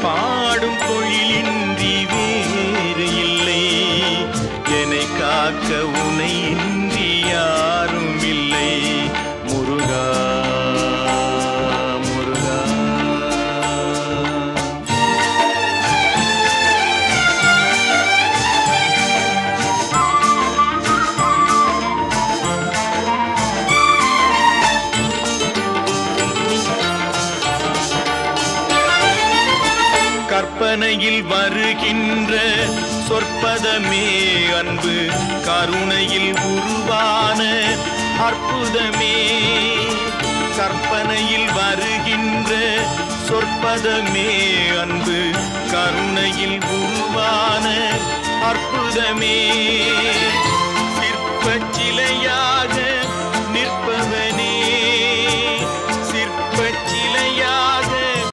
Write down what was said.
பாடும் பொழிலின்றி வேறு இல்லை, என்னை காக்க உனை இன்றி யாரும் இல்லை. முருகா முருகா. கற்பனையில் வருகின்ற சொற்பதமே அன்பு, கருணையில் உருவான அற்புதமே. கற்பனையில் வருகின்ற சொற்பதமே அன்பு, கருணையில் உருவான அற்புதமே. சிற்பச் சிலையாக